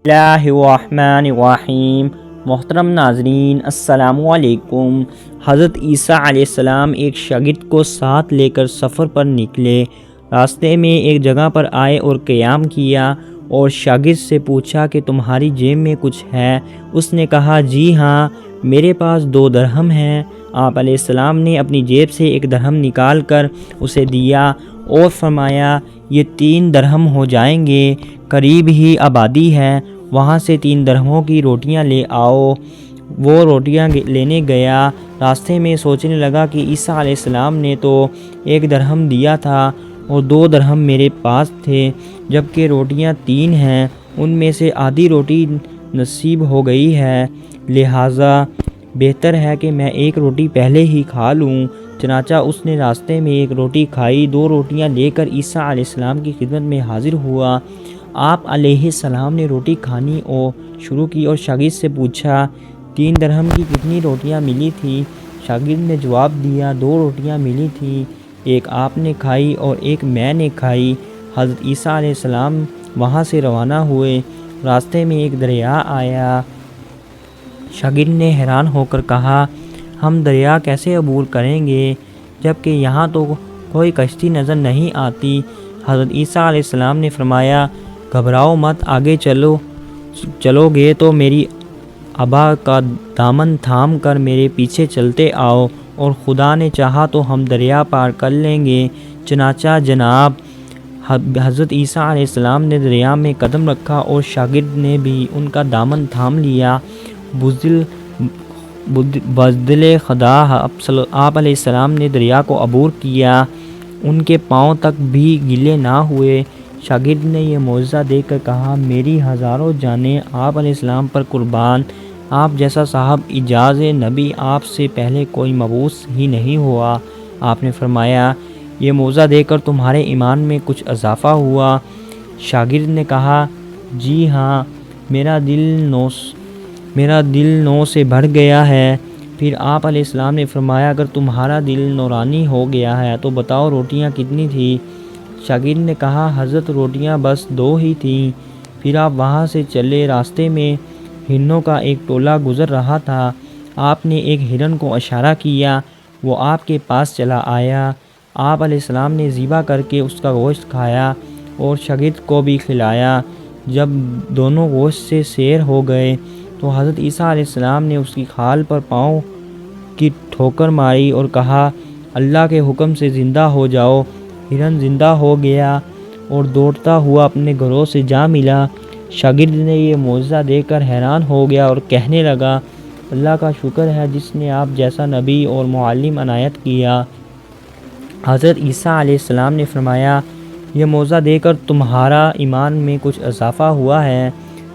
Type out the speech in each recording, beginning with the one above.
اللہ الرحمن الرحیم۔ محترم ناظرین السلام علیکم۔ حضرت عیسیٰ علیہ السلام ایک شاگرد کو ساتھ لے کر سفر پر نکلے۔ راستے میں ایک جگہ پر آئے اور قیام کیا اور شاگرد سے پوچھا کہ تمہاری جیب میں کچھ ہے؟ اس نے کہا جی ہاں، میرے پاس 2 درہم ہیں۔ آپ علیہ السلام نے اپنی جیب سے 1 درہم نکال کر اسے دیا اور فرمایا یہ 3 درہم ہو جائیں گے، قریب ہی آبادی ہے، وہاں سے 3 درہموں کی روٹیاں لے آؤ۔ وہ روٹیاں لینے گیا۔ راستے میں سوچنے لگا کہ عیسیٰ علیہ السلام نے تو 1 درہم دیا تھا اور 2 درہم میرے پاس تھے، جبکہ روٹیاں 3 ہیں، ان میں سے آدھی روٹی نصیب ہو گئی ہے، لہٰذا بہتر ہے کہ میں 1 روٹی پہلے ہی کھا لوں۔ چنانچہ اس نے راستے میں 1 روٹی کھائی، 2 روٹیاں لے کر عیسیٰ علیہ السلام کی خدمت میں حاضر ہوا۔ آپ علیہ السلام نے روٹی کھانی شروع کی اور شاگرد سے پوچھا 3 درہم کی کتنی روٹیاں ملی تھیں؟ شاگرد نے جواب دیا 2 روٹیاں ملی تھیں، 1 آپ نے کھائی اور 1 میں نے کھائی۔ حضرت عیسیٰ علیہ السلام وہاں سے روانہ ہوئے۔ راستے میں ایک دریا آیا۔ شاگرد نے حیران ہو کر کہا ہم دریا کیسے عبور کریں گے جبکہ یہاں تو کوئی کشتی نظر نہیں آتی؟ حضرت عیسیٰ علیہ السلام نے فرمایا گھبراؤ مت، آگے چلو گے تو میری ابا کا دامن تھام کر میرے پیچھے چلتے آؤ، اور خدا نے چاہا تو ہم دریا پار کر لیں گے۔ چنانچہ جناب حضرت عیسیٰ علیہ السلام نے دریا میں قدم رکھا اور شاگرد نے بھی ان کا دامن تھام لیا۔ بزدل خدا آپ علیہ السلام نے دریا کو عبور کیا، ان کے پاؤں تک بھی گیلے نہ ہوئے۔ شاگرد نے یہ معجزہ دیکھ کر کہا میری ہزاروں جانیں آپ علیہ السلام پر قربان، آپ جیسا صاحب اعجاز نبی آپ سے پہلے کوئی مبعوث ہی نہیں ہوا۔ آپ نے فرمایا یہ معجزہ دیکھ کر تمہارے ایمان میں کچھ اضافہ ہوا؟ شاگرد نے کہا جی ہاں، میرا دل نور سے بھر گیا ہے۔ پھر آپ علیہ السلام نے فرمایا اگر تمہارا دل نورانی ہو گیا ہے تو بتاؤ روٹیاں کتنی تھیں؟ شاگرد نے کہا حضرت روٹیاں بس 2 ہی تھیں۔ پھر آپ وہاں سے چلے۔ راستے میں ہرنوں کا ایک ٹولہ گزر رہا تھا۔ آپ نے ایک ہرن کو اشارہ کیا، وہ آپ کے پاس چلا آیا۔ آپ علیہ السلام نے ذبح کر کے اس کا گوشت کھایا اور شاگرد کو بھی کھلایا۔ جب دونوں گوشت سے سیر ہو گئے تو حضرت عیسیٰ علیہ السلام نے اس کی کھال پر پاؤں کی ٹھوکر ماری اور کہا اللہ کے حکم سے زندہ ہو جاؤ۔ ہرن زندہ ہو گیا اور دوڑتا ہوا اپنے گھروں سے جا ملا۔ شاگرد نے یہ معجزہ دیکھ کر حیران ہو گیا اور کہنے لگا اللہ کا شکر ہے جس نے آپ جیسا نبی اور معلم عنایت کیا۔ حضرت عیسیٰ علیہ السلام نے فرمایا یہ معجزہ دیکھ کر تمہارا ایمان میں کچھ اضافہ ہوا ہے؟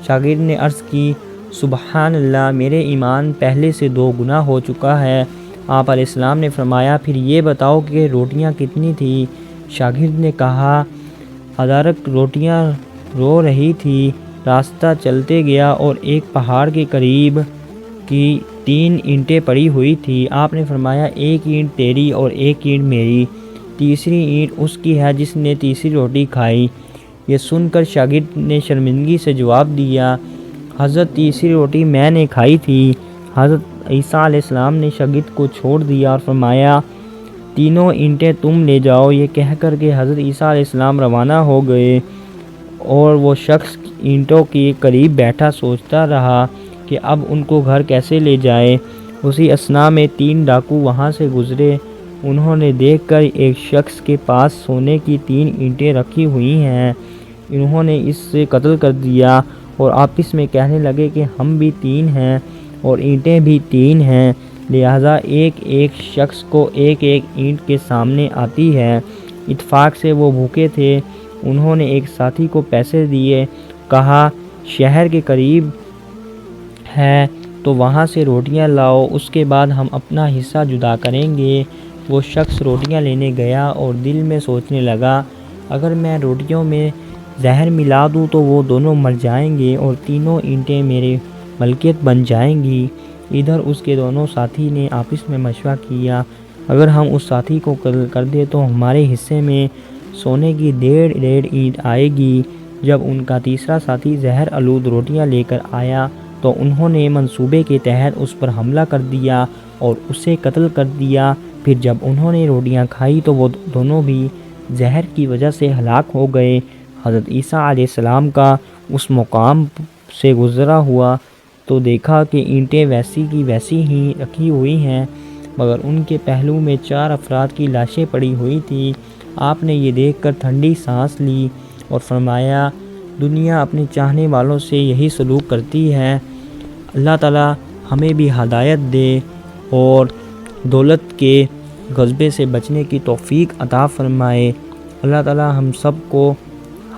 شاگرد نے عرض کی سبحان اللہ، میرے ایمان پہلے سے 2 گنا ہو چکا ہے۔ آپ علیہ السلام نے فرمایا پھر یہ بتاؤ کہ روٹیاں کتنی تھیں؟ شاگرد نے کہا ادرک روٹیاں رو رہی تھی۔ راستہ چلتے گیا اور ایک پہاڑ کے قریب کی 3 اینٹیں پڑی ہوئی تھی۔ آپ نے فرمایا 1 اینٹ تیری اور 1 اینٹ میری، تیسری اینٹ اس کی ہے جس نے تیسری روٹی کھائی۔ یہ سن کر شاگرد نے شرمندگی سے جواب دیا حضرت تیسری روٹی میں نے کھائی تھی۔ حضرت عیسیٰ علیہ السلام نے شاگرد کو چھوڑ دیا اور فرمایا 3 اینٹیں تم لے جاؤ۔ یہ کہہ کر کہ حضرت عیسیٰ علیہ السلام روانہ ہو گئے اور وہ شخص اینٹوں کے قریب بیٹھا سوچتا رہا کہ اب ان کو گھر کیسے لے جائے۔ اسی اثناء میں 3 ڈاکو وہاں سے گزرے۔ انہوں نے دیکھ کر ایک شخص کے پاس سونے کی 3 اینٹیں رکھی ہوئی ہیں، انہوں نے اس سے قتل کر دیا اور آپس میں کہنے لگے کہ ہم بھی 3 ہیں اور اینٹیں بھی 3 ہیں، لہٰذا ایک شخص کو 1 اینٹ کے سامنے آتی ہے۔ اتفاق سے وہ بھوکے تھے، انہوں نے ایک ساتھی کو پیسے دیے، کہا شہر کے قریب ہے تو وہاں سے روٹیاں لاؤ، اس کے بعد ہم اپنا حصہ جدا کریں گے۔ وہ شخص روٹیاں لینے گیا اور دل میں سوچنے لگا اگر میں روٹیوں میں زہر ملا دوں تو وہ دونوں مر جائیں گے اور 3 اینٹیں میری ملکیت بن جائیں گی۔ ادھر اس کے دونوں ساتھی نے آپس میں مشورہ کیا اگر ہم اس ساتھی کو قتل کر دیں تو ہمارے حصے میں سونے کی 1.5 اینٹ آئے گی، جب ان کا تیسرا ساتھی زہر آلود روٹیاں لے کر آیا تو انہوں نے منصوبے کے تحت اس پر حملہ کر دیا اور اسے قتل کر دیا۔ پھر جب انہوں نے روٹیاں کھائی تو وہ دونوں بھی زہر کی وجہ سے ہلاک ہو گئے۔ حضرت عیسیٰ علیہ السلام کا اس مقام سے گزرا ہوا تو دیکھا کہ اینٹیں ویسی کی ویسی ہی رکھی ہوئی ہیں، مگر ان کے پہلو میں 4 افراد کی لاشیں پڑی ہوئی تھیں۔ آپ نے یہ دیکھ کر ٹھنڈی سانس لی اور فرمایا، دنیا اپنے چاہنے والوں سے یہی سلوک کرتی ہے۔ اللہ تعالی ہمیں بھی ہدایت دے اور دولت کے غصبے سے بچنے کی توفیق عطا فرمائے۔ اللہ تعالی ہم سب کو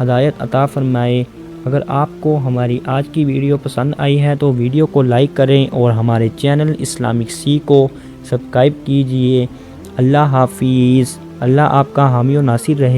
ہدایت عطا فرمائے۔ اگر آپ کو ہماری آج کی ویڈیو پسند آئی ہے تو ویڈیو کو لائک کریں اور ہمارے چینل اسلامک سی کو سبسکرائب کیجیے۔ اللہ حافظ۔ اللہ آپ کا حامی و ناصر رہے۔